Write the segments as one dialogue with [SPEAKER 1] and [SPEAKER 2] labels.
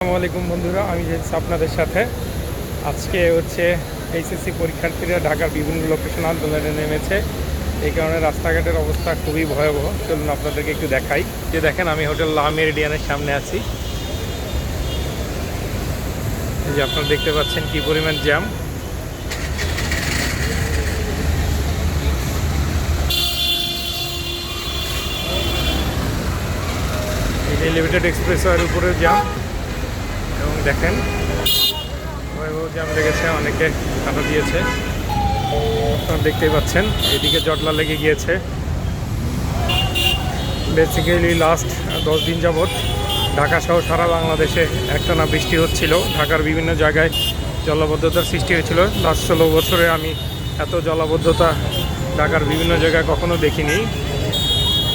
[SPEAKER 1] আসসালামু আলাইকুম বন্ধুরা, আমি আপনাদের সাথে আজকে হচ্ছে এইচএসসি পরীক্ষার্থীরা ঢাকার বিভিন্ন লোকেশন আন্দোলনে নেমেছে। এই কারণে রাস্তাঘাটের অবস্থা খুবই ভয়াবহ। চলুন আপনাদেরকে একটু দেখাই। যে দেখেন, আমি হোটেল লা মেরিডিয়ানের সামনে আছি। এই যে আপনারা দেখতে পাচ্ছেন কি পরিমাণ জ্যাম। এলিভেটেড এক্সপ্রেসওয়ের উপরে জ্যাম, এবং দেখেন ভয়াবহ জ্যাম লেগেছে, অনেকে কাটা দিয়েছে। আপনারা দেখতেই পাচ্ছেন এদিকে জটলা লেগে গিয়েছে। বেসিক্যালি লাস্ট 10 দিন যাবৎ ঢাকা সহ সারা বাংলাদেশে একটানা বৃষ্টি হচ্ছিল। ঢাকার বিভিন্ন জায়গায় জলাবদ্ধতার সৃষ্টি হয়েছিল। লাস্ট 16 বছরে আমি এত জলাবদ্ধতা ঢাকার বিভিন্ন জায়গায় কখনো দেখিনি।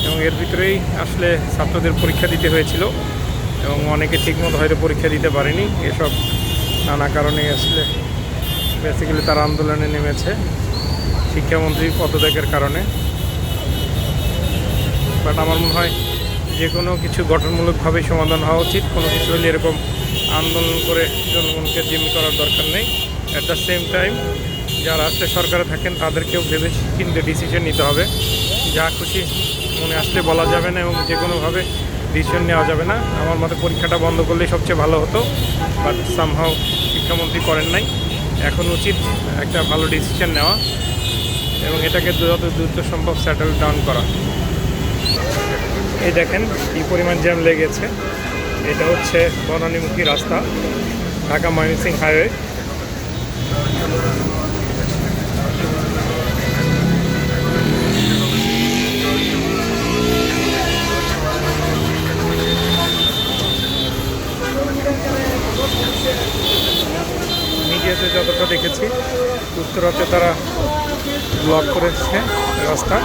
[SPEAKER 1] এবং এর ভিতরেই আসলে ছাত্রদের পরীক্ষা দিতে হয়েছিল, এবং অনেকে ঠিকমতো হয়তো পরীক্ষা দিতে পারেনি। এসব নানা কারণে আসলে বেসিক্যালি তারা আন্দোলনে নেমেছে, শিক্ষামন্ত্রীর পদত্যাগের কারণে। বাট আমার মনে হয় যে কোনো কিছু গঠনমূলকভাবে সমাধান হওয়া উচিত। কোনো কিছু হলে এরকম আন্দোলন করে জনগণকে জিম্মি করার দরকার নেই। অ্যাট দ্য সেম টাইম যারা আসলে সরকারে থাকেন তাদেরকেও ভেবে চিন্তে ডিসিশন নিতে হবে। যা খুশি মনে আসলে বলা যাবে না, এবং যে কোনোভাবে ডিসিশন নেওয়া যাবে না। আমার মতে পরীক্ষাটা বন্ধ করলেই সবচেয়ে ভালো হতো, বাট সামহাও শিক্ষামন্ত্রী করেন নাই। এখন উচিত একটা ভালো ডিসিশন নেওয়া এবং এটাকে যত দ্রুত সম্ভব সেটেল ডাউন করা। এই দেখেন কী পরিমাণ জ্যাম লেগেছে। এটা হচ্ছে বনানীমুখী রাস্তা, ঢাকা ময়মনসিংহ হাইওয়ে। মিডিয়াতে যতটা দেখেছি, উত্তরাতে তারা ব্লক করেছে রাস্তা।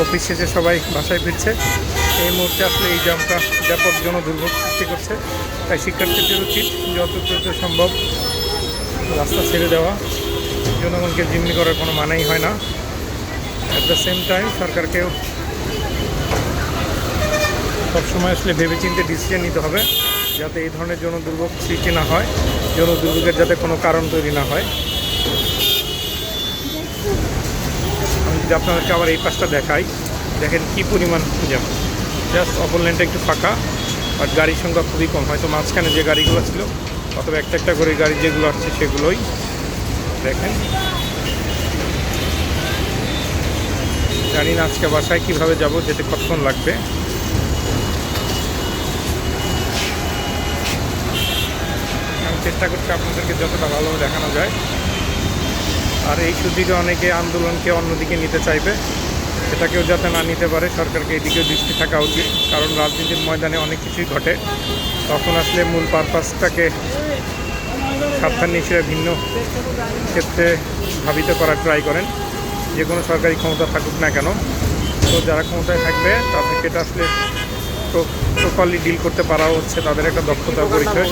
[SPEAKER 1] অফিস শেষে সবাই বাসায় ফিরছে। এই মুহূর্তে আসলে এই জ্যামটা ব্যাপক জনদুর্ভোগ সৃষ্টি করছে। তাই শিক্ষার্থীদের উচিত যত দ্রুত সম্ভব রাস্তা ছেড়ে দেওয়া। জনগণকে জিম্মি করার কোনো মানেই হয় না। অ্যাট দ্য সেম টাইম সরকারকেও সবসময় আসলে ভেবেচিন্তে ডিসিশন নিতে হবে, যাতে এই ধরনের জনদুর্ভোগ সৃষ্টি না হয়, জনদুর্ভোগের যাতে কোনো কারণ তৈরি না হয়। আমি যদি আপনাদেরকে আবার এই পাশটা দেখাই, দেখেন কি পরিমাণ জ্যাম। জাস্ট অপর লেনটা একটু ফাঁকা, বাট গাড়ির সংখ্যা খুবই কম। হয়তো মাঝখানে যে গাড়িগুলো ছিল, অথবা একটা একটা করে গাড়ি যেগুলো আসছে সেগুলোই দেখেন। জানি না আজকে বাসায় কীভাবে যাব, যেতে কতক্ষণ লাগবে। আমি চেষ্টা করছি আপনাদেরকে যতটা ভালোভাবে দেখানো যায়। আর এই সুযোগে অনেকে আন্দোলনকে অন্যদিকে নিতে চাইবে, সেটাকেও যাতে না নিতে পারে সরকারকে এদিকেও দৃষ্টি থাকা উচিত। কারণ রাজনীতির ময়দানে অনেক কিছুই ঘটে, তখন আসলে মূল পারপাসটাকে স্বার্থান্বেষীরা ভিন্ন ক্ষেত্রে ধাবিত করার ট্রাই করেন। যে কোনো সরকারি ক্ষমতা থাকুক না কেন, তো যারা ক্ষমতায় থাকবে তাদেরকে এটা আসলে প্রপারলি ডিল করতে পারাও হচ্ছে তাদের একটা দক্ষতার পরিচয়।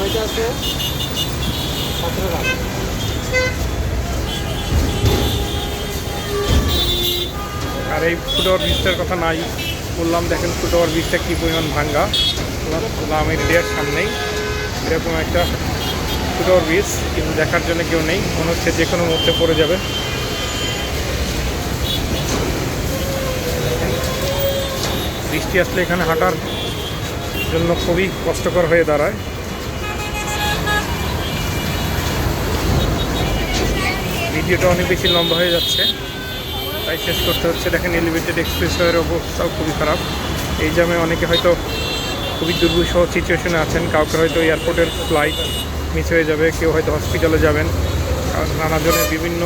[SPEAKER 1] আর এই ফুটওভার ব্রিজটার কথা নাই বললাম, দেখেন ফুটওভার ব্রিজটা কী পরিমাণ ভাঙ্গা। লা মেরিডিয়ার সামনেই এরকম একটা ফুটওভার ব্রিজ, কিন্তু দেখার জন্য কেউ নেই। মনে হচ্ছে যে কোনো মুহূর্তে পড়ে যাবে। বৃষ্টি আসলে এখানে হাঁটার জন্য খুবই কষ্টকর হয়ে দাঁড়ায়। ভিডিওটা অনেক বেশি লম্বা হয়ে যাচ্ছে, তাই শেষ করতে হচ্ছে। দেখেন এলিভেটেড এক্সপ্রেসওয়ের অবস্থাও খুবই খারাপ। এই জ্যামে অনেকে হয়তো খুবই দুর্বিষহ সিচুয়েশনে আছেন। কাউকে হয়তো এয়ারপোর্টের ফ্লাইট মিস হয়ে যাবে, কেউ হয়তো হসপিটালে যাবেন। নানা জনের বিভিন্ন